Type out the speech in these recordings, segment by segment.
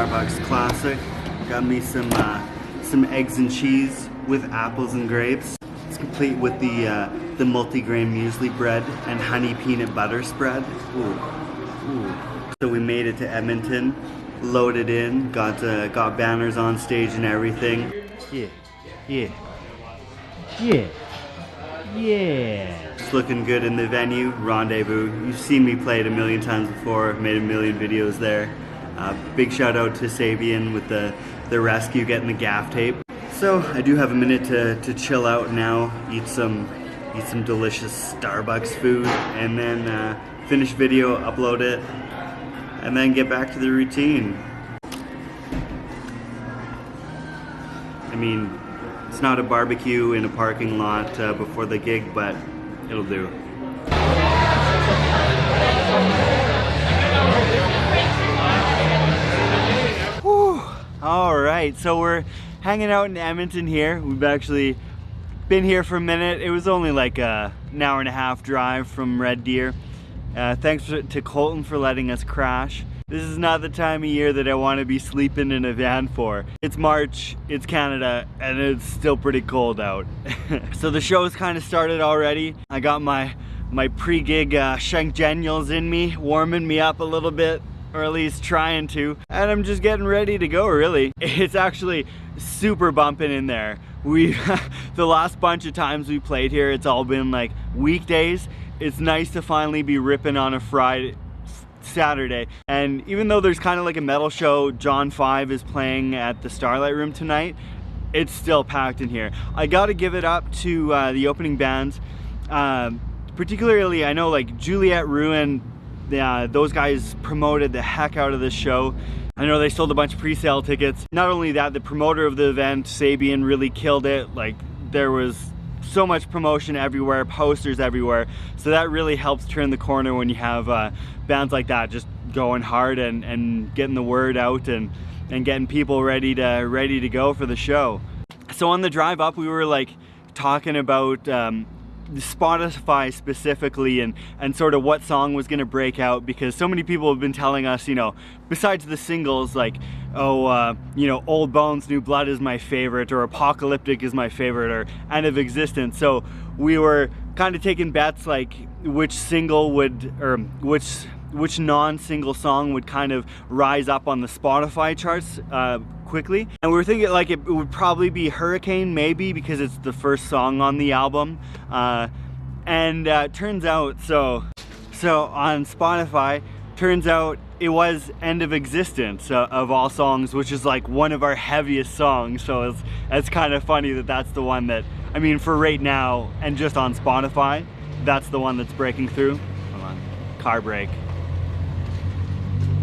Starbucks classic. Got me some eggs and cheese with apples and grapes. It's complete with the multigrain muesli bread and honey peanut butter spread. Ooh, ooh. So we made it to Edmonton, loaded in, got banners on stage and everything. Yeah, yeah, yeah, yeah. It's looking good in the venue, Rendezvous. You've seen me play it a million times before, made a million videos there. Big shout out to Sabian with the rescue getting the gaff tape. So I do have a minute to chill out now, eat some delicious Starbucks food, and then finish video, upload it, and then get back to the routine. I mean, it's not a barbecue in a parking lot before the gig, but it'll do. Whew. All right, so we're hanging out in Edmonton here. We've actually been here for a minute. It was only like an hour and a half drive from Red Deer. Thanks to Colton for letting us crash. This is not the time of year that I want to be sleeping in a van for. It's March, it's Canada, and it's still pretty cold out. So the show's kind of started already. I got my pre-gig Shank Daniels in me, warming me up a little bit, or at least trying to, and I'm just getting ready to go, really. It's actually super bumping in there. The last bunch of times we played here, it's all been like weekdays. It's nice to finally be ripping on a Saturday, and even though there's kind of like a metal show, John 5 is playing at the Starlight Room tonight, it's still packed in here. I gotta give it up to the opening bands, particularly I know like Juliet Ruin, those guys promoted the heck out of this show. I know they sold a bunch of pre-sale tickets. Not only that, the promoter of the event, Sabian, really killed it. Like, there was so much promotion everywhere, posters everywhere, so that really helps turn the corner when you have bands like that just going hard and getting the word out and getting people ready to go for the show. So on the drive up, we were like talking about Spotify specifically and sort of what song was going to break out, because so many people have been telling us, you know, besides the singles, like, oh, you know, Old Bones, New Blood is my favorite, or Apocalyptic is my favorite, or End of Existence. So we were kind of taking bets like which single would, or which non-single song would kind of rise up on the Spotify charts quickly. And we were thinking like it would probably be Hurricane, maybe, because it's the first song on the album. Turns out, so on Spotify, turns out it was End of Existence of all songs, which is like one of our heaviest songs. So it's kind of funny that that's the one that, I mean, for right now and just on Spotify, that's the one that's breaking through. Hold on, car brake.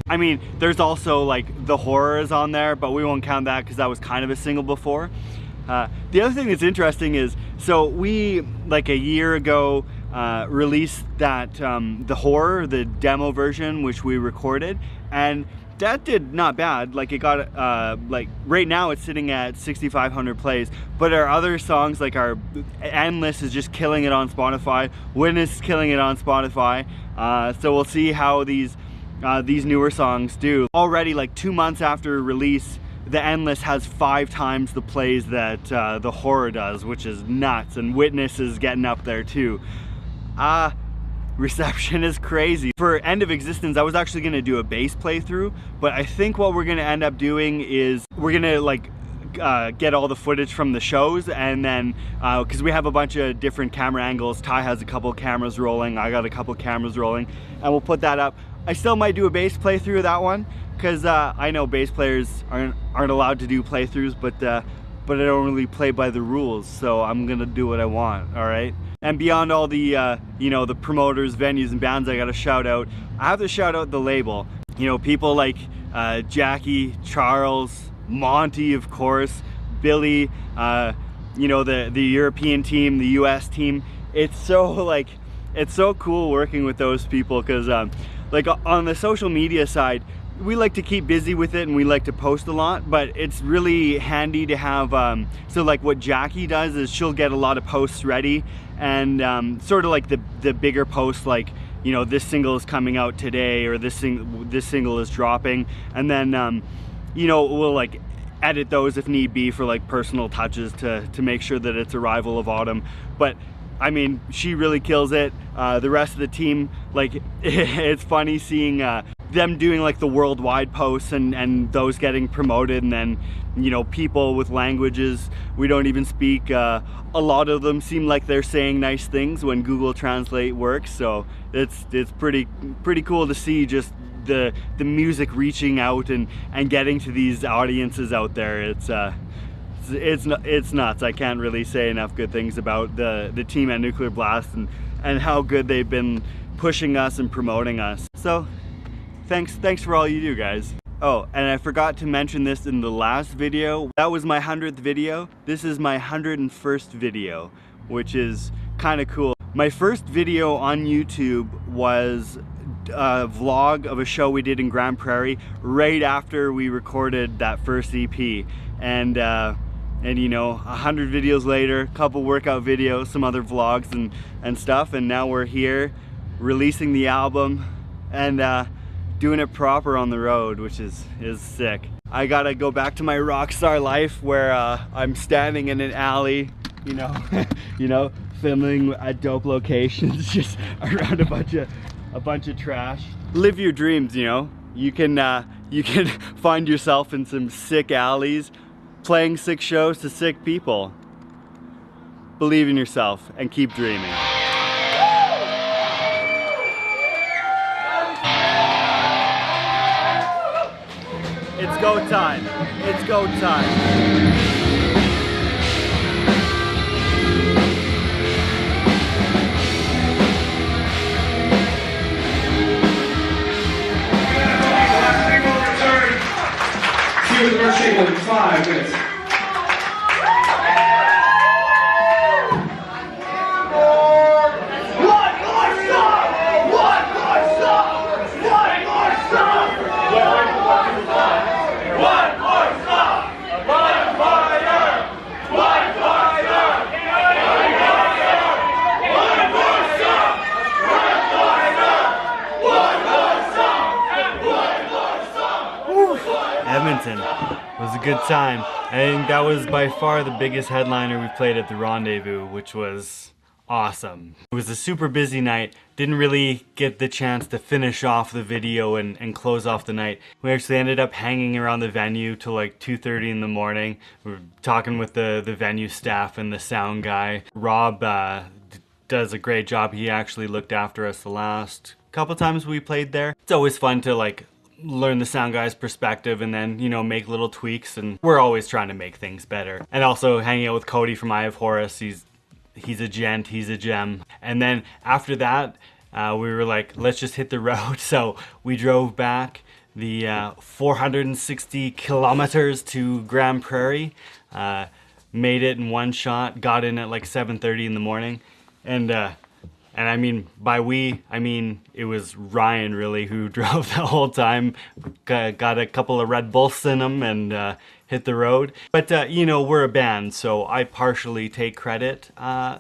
I mean, there's also like The Horrors on there, but we won't count that because that was kind of a single before. The other thing that's interesting is, so we, like a year ago, released that The Horror, the demo version, which we recorded, and that did not bad. Like, it got, like, right now it's sitting at 6,500 plays, but our other songs, like our Endless is just killing it on Spotify, Witness is killing it on Spotify, so we'll see how these newer songs do. Already, like 2 months after release, the Endless has 5 times the plays that The Horror does, which is nuts, and Witness is getting up there too. Reception is crazy. For End of Existence, I was actually gonna do a bass playthrough, but I think what we're gonna end up doing is we're gonna like get all the footage from the shows, and then because we have a bunch of different camera angles, Ty has a couple cameras rolling, I got a couple cameras rolling, and we'll put that up. I still might do a bass playthrough of that one, because I know bass players aren't allowed to do playthroughs, but I don't really play by the rules, so I'm gonna do what I want, all right? And beyond all the, you know, the promoters, venues, and bands I gotta shout out, I have to shout out the label. You know, people like Jackie, Charles, Monty, of course, Billy, you know, the European team, the US team. It's so cool working with those people, because like on the social media side, we like to keep busy with it and we like to post a lot, but it's really handy to have, so like what Jackie does is she'll get a lot of posts ready, and sort of like the bigger posts, like, you know, this single is coming out today, or this single is dropping, and then you know, we'll like edit those if need be for like personal touches to make sure that it's Arrival of Autumn. But I mean, she really kills it. The rest of the team, like, it's funny seeing them doing like the worldwide posts and those getting promoted, and then, you know, people with languages we don't even speak, a lot of them seem like they're saying nice things when Google Translate works. So it's pretty cool to see just the music reaching out and getting to these audiences out there. It's nuts. I can't really say enough good things about the team at Nuclear Blast and how good they've been pushing us and promoting us. So thanks for all you do, guys. Oh, and I forgot to mention this in the last video. That was my 100th video. This is my 101st video, which is kind of cool. My first video on YouTube was a vlog of a show we did in Grand Prairie right after we recorded that first EP. And you know, 100 videos later, a couple workout videos, some other vlogs and stuff, and now we're here releasing the album and doing it proper on the road, which is sick. I gotta go back to my rock star life where I'm standing in an alley, you know, you know, filming at dope locations, just around a bunch of trash. Live your dreams, you know. You can find yourself in some sick alleys, playing sick shows to sick people. Believe in yourself and keep dreaming. It's go time. It's go time. The first single in 5 minutes. Edmonton was a good time. I think that was by far the biggest headliner we played at the Rendezvous, which was awesome. It was a super busy night. Didn't really get the chance to finish off the video and close off the night. We actually ended up hanging around the venue till like 2:30 in the morning. We were talking with the venue staff and the sound guy. Rob does a great job. He actually looked after us the last couple times we played there. It's always fun to like learn the sound guy's perspective and then, you know, make little tweaks, and we're always trying to make things better. And also hanging out with Cody from Eye of Horus. He's a gent, he's a gem. And then after that, we were like, let's just hit the road. So we drove back the 460 kilometers to Grand Prairie, made it in one shot, got in at like 7:30 in the morning. And I mean, by we, I mean it was Ryan really who drove the whole time. Got a couple of Red Bulls in him and hit the road. But you know, we're a band, so I partially take credit.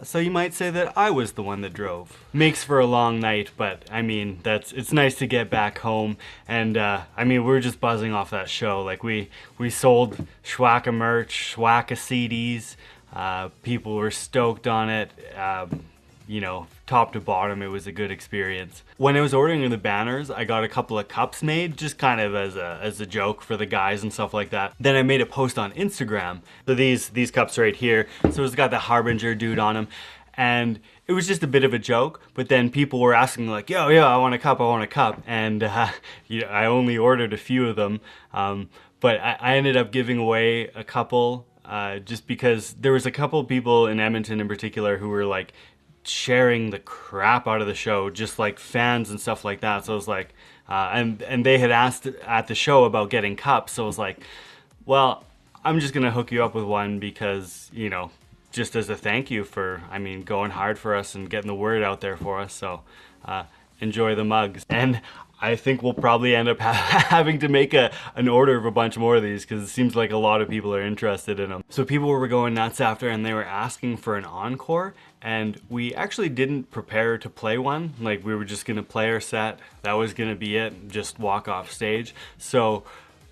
So you might say that I was the one that drove. Makes for a long night, but I mean, it's nice to get back home. And I mean, we're just buzzing off that show. Like we sold Schwacka merch, Schwacka CDs. People were stoked on it. You know, top to bottom, it was a good experience. When I was ordering the banners, I got a couple of cups made, just kind of as a joke for the guys and stuff like that. Then I made a post on Instagram. So these cups right here, so it's got the Harbinger dude on them, and it was just a bit of a joke. But then people were asking like, yo, I want a cup, I want a cup, and you know, I only ordered a few of them, but I ended up giving away a couple, just because there was a couple people in Edmonton in particular who were like sharing the crap out of the show, just like fans and stuff like that. So I was like, and they had asked at the show about getting cups. So I was like, well, I'm just gonna hook you up with one because, you know, just as a thank you for, I mean, going hard for us and getting the word out there for us. So enjoy the mugs. And I think we'll probably end up having to make an order of a bunch more of these because it seems like a lot of people are interested in them. So people were going nuts after, and they were asking for an encore, and we actually didn't prepare to play one. Like, we were just gonna play our set. That was gonna be it, just walk off stage. So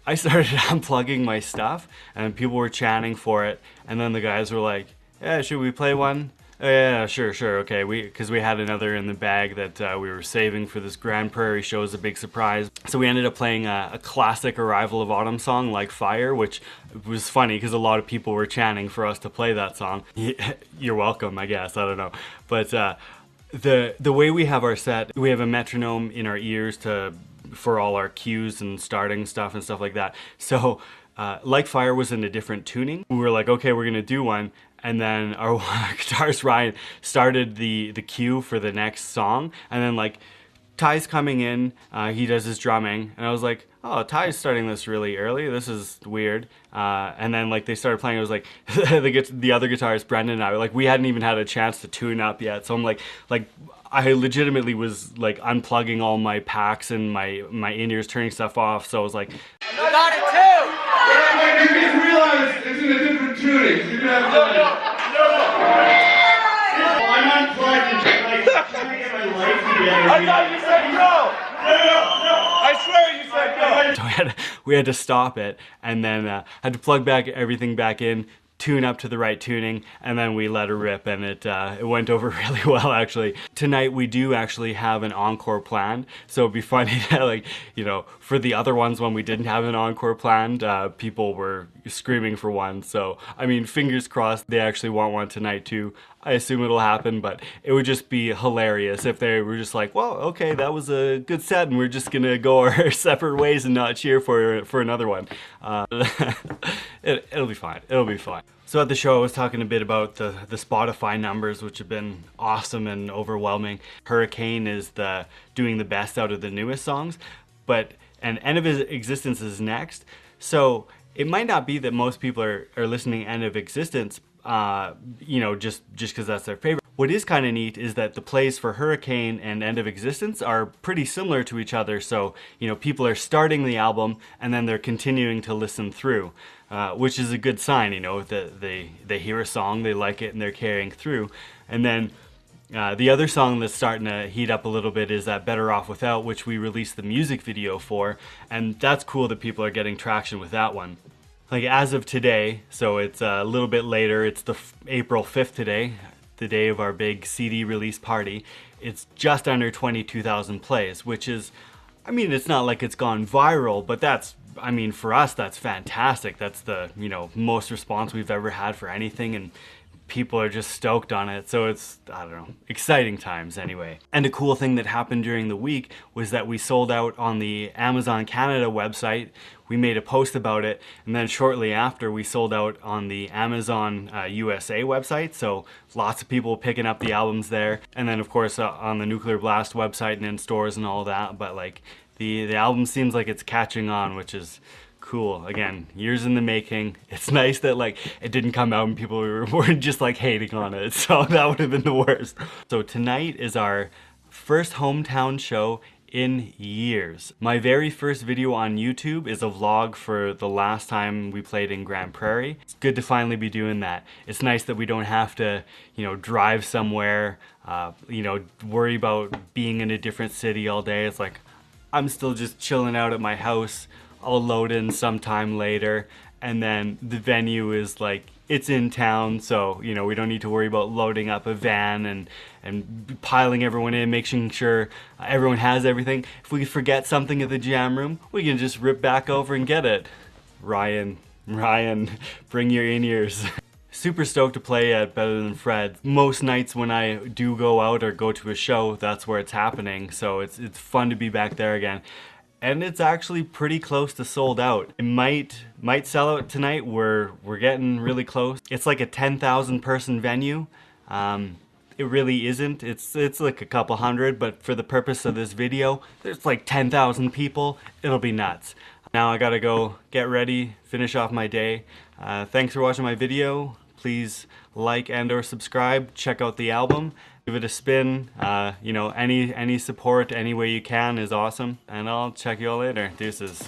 I started unplugging my stuff and people were chanting for it, and then the guys were like, yeah, should we play one? Oh, yeah, sure, okay. Because we had another in the bag that we were saving for this Grand Prairie show as a big surprise. So we ended up playing a classic Arrival of Autumn song, Like Fire, which was funny because a lot of people were chanting for us to play that song. You're welcome, I guess, I don't know. But the way we have our set, we have a metronome in our ears for all our cues and starting stuff and stuff like that. So Like Fire was in a different tuning. We were like, okay, we're gonna do one. And then our guitarist Ryan started the cue for the next song, and then like Ty's coming in, he does his drumming, and I was like, oh, Ty's starting this really early, this is weird. And then like they started playing, it was like the other guitarist Brendan and I, like we hadn't even had a chance to tune up yet, so I'm like I legitimately was like unplugging all my packs and my in-ears, turning stuff off, so I was like, I got it too! Wait, you guys realize it's in a different tuning. You're gonna have to... I'm unplugged and like trying to get my life together. I thought you said go! No! I swear you said go! so we had to stop it, and then had to plug everything back in, tune up to the right tuning, and then we let her rip, and it went over really well actually. Tonight we do actually have an encore planned, so it'd be funny to, like, you know, for the other ones when we didn't have an encore planned, people were screaming for one, so I mean, fingers crossed they actually want one tonight too. I assume it'll happen, but it would just be hilarious if they were just like, well, okay, that was a good set and we're just gonna go our separate ways and not cheer for another one. It'll be fine, it'll be fine. So at the show I was talking a bit about the Spotify numbers, which have been awesome and overwhelming. Hurricane is doing the best out of the newest songs, and End of Existence is next. So it might not be that most people are listening to End of Existence, you know, just because that's their favorite. What is kind of neat is that the plays for Hurricane and End of Existence are pretty similar to each other, so, you know, people are starting the album and then they're continuing to listen through, which is a good sign, you know, that they hear a song, they like it, and they're carrying through. And then the other song that's starting to heat up a little bit is that Better Off Without, which we released the music video for, and that's cool that people are getting traction with that one. Like as of today, so it's a little bit later, it's the April 5th today, the day of our big CD release party, it's just under 22,000 plays, which is, I mean, it's not like it's gone viral, but that's, I mean, for us, that's fantastic. That's the, you know, most response we've ever had for anything, and people are just stoked on it. So it's, I don't know, exciting times anyway. And a cool thing that happened during the week was that we sold out on the Amazon Canada website. We made a post about it, and then shortly after we sold out on the Amazon USA website, so lots of people picking up the albums there, and then of course on the Nuclear Blast website and in stores and all that. But like the album seems like it's catching on, which is cool. Again, years in the making. It's nice that like it didn't come out and people were just like hating on it, so that would have been the worst. So tonight is our first hometown show in years. My very first video on YouTube is a vlog for the last time we played in Grand Prairie. It's good to finally be doing that. It's nice that we don't have to, you know, drive somewhere, you know, worry about being in a different city all day. It's like, I'm still just chilling out at my house. I'll load in sometime later, and then the venue is like, it's in town, so, you know, we don't need to worry about loading up a van and piling everyone in, making sure everyone has everything. If we forget something at the jam room, we can just rip back over and get it. Ryan, bring your in-ears. Super stoked to play at Better Than Fred. Most nights when I do go out or go to a show, that's where it's happening, so it's fun to be back there again. And it's actually pretty close to sold out. It might sell out tonight. We're getting really close. It's like a 10,000 person venue. It really isn't. It's like a couple hundred, but for the purpose of this video, there's like 10,000 people. It'll be nuts. Now I gotta go get ready, finish off my day. Thanks for watching my video. Please like and or subscribe. Check out the album. Give it a spin. You know, any support any way you can is awesome. And I'll check you all later. Deuces.